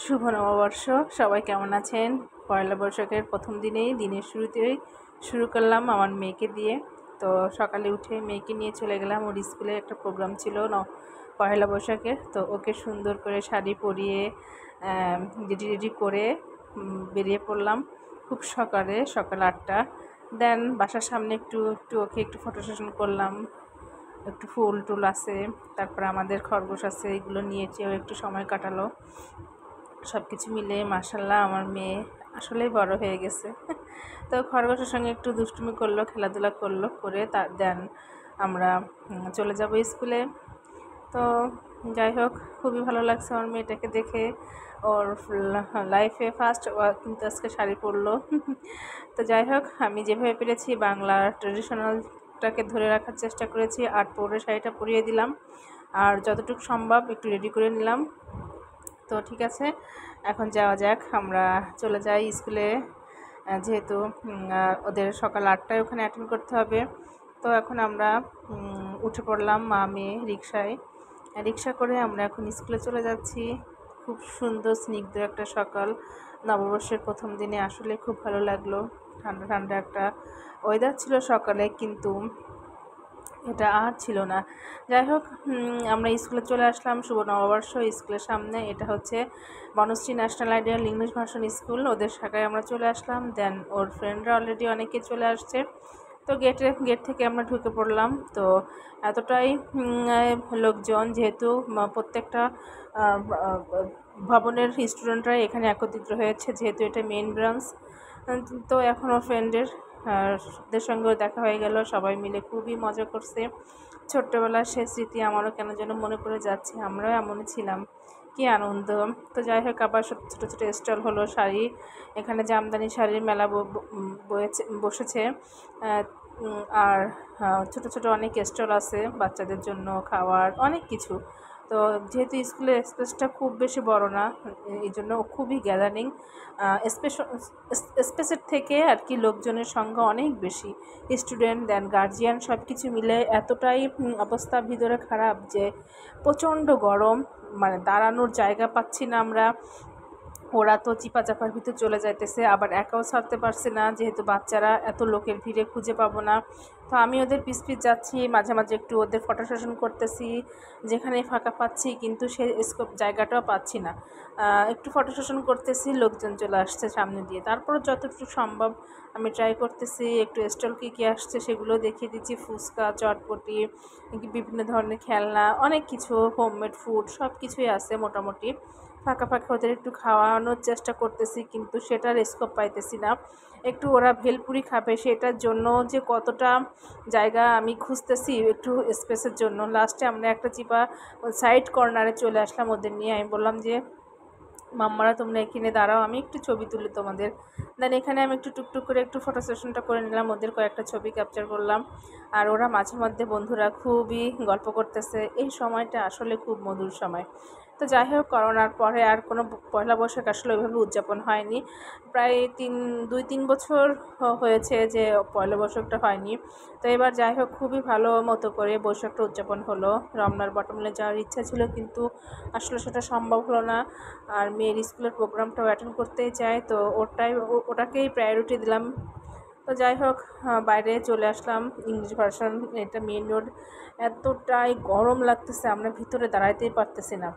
শুভ নববর্ষ। সবাই কেমন আছেন? পয়লা বৈশাখের প্রথম দিনের শুরুতেই শুরু করলাম আমার মেয়েকে দিয়ে। তো সকালে উঠে মেয়েকে নিয়ে চলে গেলাম, ওর স্কুলে একটা প্রোগ্রাম ছিল পয়লা বৈশাখের। তো ওকে সুন্দর করে শাড়ি পরিয়ে রেডি করে বেরিয়ে পড়লাম খুব সকাল 8টা। দেন বাসার সামনে একটু ফটো সেশন করলাম, একটু ফুল টুল আছে, তারপরে আমাদের খরগোশ আছে, এগুলো নিয়েছেও একটু সময় কাটালো। সব কিছু মিলে মাশাল্লাহ আমার মেয়ে আসলেই বড় হয়ে গেছে। তো খরগোশের সঙ্গে একটু দুষ্টুমি করলো, খেলাধুলা করলো, করে দেন আমরা চলে যাব স্কুলে। তো যাই হোক, খুবই ভালো লাগছে আমার মেয়েটাকে দেখে। ওর লাইফে ফার্স্ট কিন্তু আজকে শাড়ি পরলো। তো যাই হোক, আমি যেভাবে পেরেছি বাংলার ট্রেডিশনালটাকে ধরে রাখার চেষ্টা করেছি, আর পরে শাড়িটা পরিয়ে দিলাম, আর যতটুকু সম্ভব একটু রেডি করে নিলাম। তো ঠিক আছে, এখন যাওয়া যাক, আমরা চলে যাই স্কুলে। যেহেতু ওদের সকাল 8টায় ওখানে অ্যাটেন্ড করতে হবে। তো এখন আমরা উঠে পড়লাম মা মেয়ে রিক্সা করে আমরা এখন স্কুলে চলে যাচ্ছি। খুব সুন্দর স্নিগ্ধ একটা সকাল, নববর্ষের প্রথম দিনে আসলে খুব ভালো লাগলো। ঠান্ডা ঠান্ডা একটা ওয়েদার ছিল সকালে, কিন্তু এটা আর ছিল না। যাই হোক, আমরা স্কুলে চলে আসলাম। শুভ নববর্ষ স্কুলের সামনে, এটা হচ্ছে Banasree national ideal English version school, ওদের শাখায় আমরা চলে আসলাম। দেন ওর ফ্রেন্ডরা অলরেডি অনেকে চলে আসছে। তো গেট থেকে আমরা ঢুকে পড়লাম। তো এতটাই লোকজন, যেহেতু প্রত্যেকটা ভবনের স্টুডেন্টরাই এখানে একত্রিত হয়েছে, যেহেতু এটা মেইন ব্রাঞ্চ। তো এখন ওর ফ্রেন্ডের দের সঙ্গেও দেখা হয়ে গেল, সবাই মিলে খুবই মজা করছে। ছোট্টবেলার সে স্মৃতি আমারও কেন যেন মনে পড়ে যাচ্ছে, আমরাও এমনই ছিলাম, কি আনন্দ। তো যাই হোক, আবার ছোটো ছোটো স্টল হলো শাড়ি, এখানে জামদানি শাড়ির মেলা বসেছে। আর ছোটো ছোটো অনেক স্টল আছে বাচ্চাদের জন্য, খাওয়ার অনেক কিছু। তো যেহেতু স্কুলের স্পেসটা খুব বেশি বড় না, এই জন্য খুবই গ্যাদারিং, স্পেসের থেকে আর কি লোকজনের সংখ্যা অনেক বেশি। স্টুডেন্ট দেন গার্জিয়ান সব কিছু মিলে এতটাই অবস্থা ভিতরে খারাপ যে প্রচণ্ড গরম, মানে দাঁড়ানোর জায়গা পাচ্ছি না আমরা। ওরা তো চিপা চাপার ভিতর চলে যাইতেছে, আবার একাও ছাড়তে পারছে না, যেহেতু বাচ্চারা এত লোকের ভিড়ে খুঁজে পাবো না। তো আমি ওদের পিছ যাচ্ছি, মাঝে মাঝে একটু ওদের ফটো সেশন করতেছি, যেখানে ফাঁকা পাচ্ছি, কিন্তু সে স্কোপ জায়গাটাও পাচ্ছি না। একটু ফটো সেশন করতেছি, লোকজন চলে আসছে সামনে দিয়ে। তারপর যতটুকু সম্ভব আমি ট্রাই করতেছি, একটু স্টল কী আসছে সেগুলো দেখিয়ে দিচ্ছি। ফুচকা, চটপটি, বিভিন্ন ধরনের খেলনা, অনেক কিছু, হোমমেড ফুড সব কিছুই আছে মোটামুটি। ফাঁকা ওদের একটু খাওয়ানোর চেষ্টা করতেছি, কিন্তু সেটার স্কোপ পাইতেছি না। একটু ওরা ভেলপুরি খাবে, সেটার জন্য যে কতটা জায়গা আমি খুঁজতেছি একটু স্পেসের জন্য। লাস্টে আমরা একটা চিপা সাইড কর্নারে চলে আসলাম ওদের নিয়ে। আমি বললাম যে মাম্মারা তোমরা এখানে দাঁড়াও, আমি একটু ছবি তুলি তোমাদের। দেন এখানে আমি একটু টুকটুক করে একটু ফটো সেশনটা করে নিলাম, ওদের কয়েকটা ছবি ক্যাপচার করলাম। আর ওরা মাঝে মধ্যে বন্ধুরা খুবই গল্প করতেছে, এই সময়টা আসলে খুব মধুর সময়। তো যাই হোক, করোনার পরে আর কোনো পয়লা বৈশাখ আসলে ওইভাবে উদযাপন হয়নি। প্রায় 2-3 বছর হয়েছে যে পয়লা বৈশাখটা হয়নি। তো এবার যাই হোক, খুবই ভালো মতো করে বৈশাখটা উদযাপন হলো। রমনার বটমূলে যাওয়ার ইচ্ছা ছিল, কিন্তু আসলে সেটা সম্ভব হলো না। আর মেয়ের স্কুলের প্রোগ্রামটাও অ্যাটেন্ড করতেই চাই, তো ওটাকেই প্রায়োরিটি দিলাম। তো যাই হোক, বাইরে চলে আসলাম ইংলিশ ভার্সন, এটা মেন রোড। এতটাই গরম লাগতেছে, আমরা ভিতরে দাঁড়াইতেই পারতেছি না।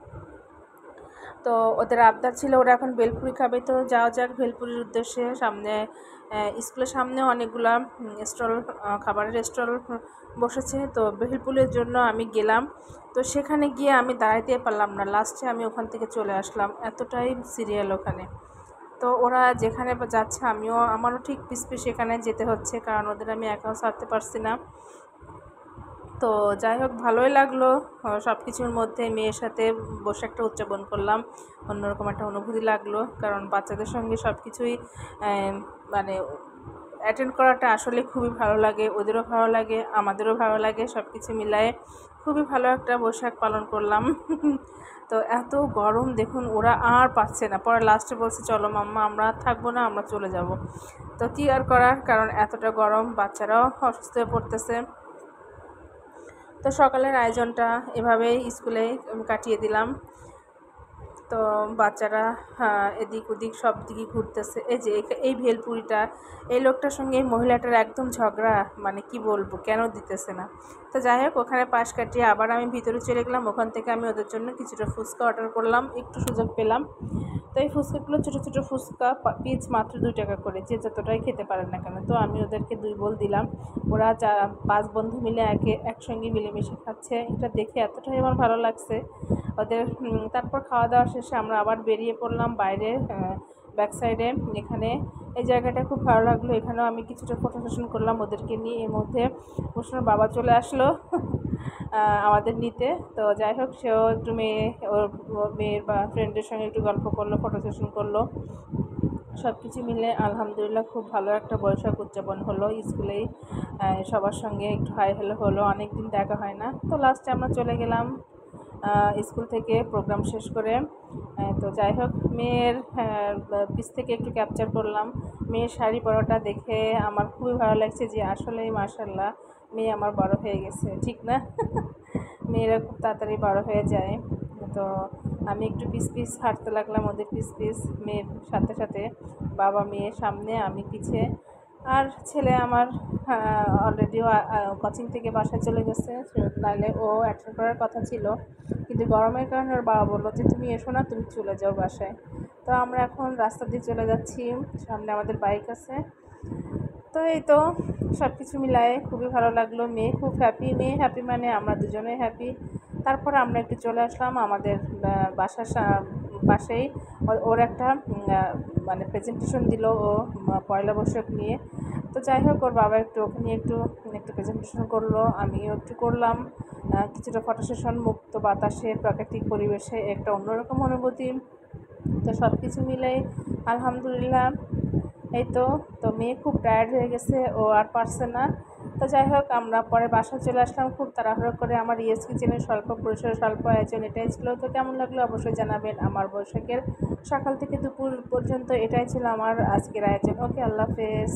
তো ওদের আবদার ছিল ওরা এখন ভেলপুরি খাবে, তো যাওয়া যাক ভেলপুরির উদ্দেশ্যে। সামনে স্কুলের সামনেও অনেকগুলা স্টল, খাবারের স্টল বসেছে। তো ভেলপুরির জন্য আমি গেলাম, তো সেখানে গিয়ে আমি দাঁড়াইতে পারলাম না, লাস্টে আমি ওখান থেকে চলে আসলাম, এতটাই সিরিয়াল ওখানে। তো ওরা যেখানে যাচ্ছে আমারও ঠিক পিছ সেখানে যেতে হচ্ছে, কারণ ওদের আমি একাও ছাড়তে পারছি না। তো যাই হোক, ভালোই লাগলো সব কিছুর মধ্যে মেয়ের সাথে বসে একটা উদযাপন করলাম, অন্যরকম একটা অনুভূতি লাগলো। কারণ বাচ্চাদের সঙ্গে সব কিছুই মানে অ্যাটেন্ড করাটা আসলে খুবই ভালো লাগে, ওদেরও ভালো লাগে, আমাদেরও ভালো লাগে, সব কিছু মিলায়ে খুবই ভালো একটা বৈশাখ পালন করলাম। তো এত গরম দেখুন, ওরা আর পাচ্ছে না, পরে লাস্টে বলছে চলো মাম্মা আমরা থাকবো না, আমরা চলে যাব। তো কী আর করার, কারণ এতটা গরম, বাচ্চারাও অসুস্থ হয়ে পড়তেছে। তো সকালের আয়োজনটা এভাবেই স্কুলে কাটিয়ে দিলাম। তো বাচ্চারা এদিক ওদিক সব দিকে ঘুরতেছে। এই যে এই ভেলপুরিটা, এই লোকটার সঙ্গে এই মহিলাটার একদম ঝগড়া, মানে কি বলবো, কেন দিতেছে না। তো যাই হোক, ওখানে পাশ কাটিয়ে আবার আমি ভিতরে চলে গেলাম। ওখান থেকে আমি ওদের জন্য কিছুটা ফুচকা অর্ডার করলাম, একটু সুযোগ পেলাম। তো এই ফুচকাগুলো ছোটো ছোটো ফুচকা, পিস মাত্র 2 টাকা করে, যে যতটাই খেতে পারেন না কেন। তো আমি ওদেরকে 2 বোল দিলাম। ওরা 5 বন্ধু মিলে একসঙ্গে মিলেমিশে খাচ্ছে। এটা দেখে এতটাই আমার ভালো লাগছে ওদের। তারপর খাওয়া দাওয়া শেষে আমরা আবার বেরিয়ে পড়লাম বাইরে, ব্যাক সাইডে। এখানে এই জায়গাটা খুব ভালো লাগলো, এখানেও আমি কিছুটা ফটো সেশন করলাম ওদেরকে নিয়ে। এর মধ্যে কুসুমের বাবা চলে আসলো আমাদের নিতে। তো যাই হোক, সেও একটু ওর মেয়ের বা ফ্রেন্ডের সঙ্গে একটু গল্প করলো, ফটো সেশন করলো। সব কিছু মিলে আলহামদুলিল্লাহ খুব ভালো একটা বৈশাখ উদযাপন হলো স্কুলেই। সবার সঙ্গে একটু হাই হ্যালো হলো, অনেক দিন দেখা হয় না। তো লাস্টে আমরা চলে গেলাম স্কুল থেকে প্রোগ্রাম শেষ করে। তো যাই হোক, মেয়ের পিস থেকে একটু ক্যাপচার করলাম। মেয়ের শাড়ি পরাটা দেখে আমার খুবই ভালো লাগছে, যে আসলেই মাশাআল্লাহ মেয়ে আমার বড় হয়ে গেছে, ঠিক না? মেয়েরা খুব তাড়াতাড়ি বড় হয়ে যায়। তো আমি একটু পিস পিস হাঁটতে লাগলাম, ওদের পিস পিস, মেয়ের সাথে সাথে। বাবা মেয়ের সামনে, আমি পিছে। আর ছেলে আমার অলরেডিও কোচিং থেকে বাসায় চলে গেছে, নাহলে ও অ্যাটেন্ড করার কথা ছিল, কিন্তু গরমের কারণে ওর বাবা বললো যে তুমি এসো না, তুমি চলে যাও বাসায়। তো আমরা এখন রাস্তা দিয়ে চলে যাচ্ছি, সামনে আমাদের বাইক আছে। তো এই তো সব কিছু মিলায়ে খুবই ভালো লাগলো। মেয়ে খুব হ্যাপি, মেয়ে হ্যাপি মানে আমরা দুজনেই হ্যাপি। তারপরে আমরা একটু চলে আসলাম আমাদের বাসার পাশেই। ওর একটা মানে প্রেজেন্টেশন দিল ও পয়লা বৈশাখ নিয়ে। তো যাই হোক, ওর বাবা একটু ওকে নিয়ে একটু একটু প্রেজেন্টেশন করলো, আমিও একটু করলাম। কিছুটা ফটো সেশন, মুক্ত বাতাসে, প্রাকৃতিক পরিবেশে একটা অন্যরকম অনুভূতি। তো সব কিছু মিলেই আলহামদুলিল্লাহ। এই তো তো মেয়ে খুব টায়ার্ড হয়ে গেছে, ও আর পারছে না। তো যাই হোক, আমরা পরে বাসায় চলে আসলাম খুব তাড়াহুড়ো করে। আমার ইয়েস কিচেনের স্বল্প পরিসরে স্বল্প আয়োজন এটাই ছিল। তো কেমন লাগলো অবশ্যই জানাবেন। আমার বৈশাখের সকাল থেকে দুপুর পর্যন্ত এটাই ছিল আমার আজকের আয়োজন। ওকে, আল্লাহ হাফেজ।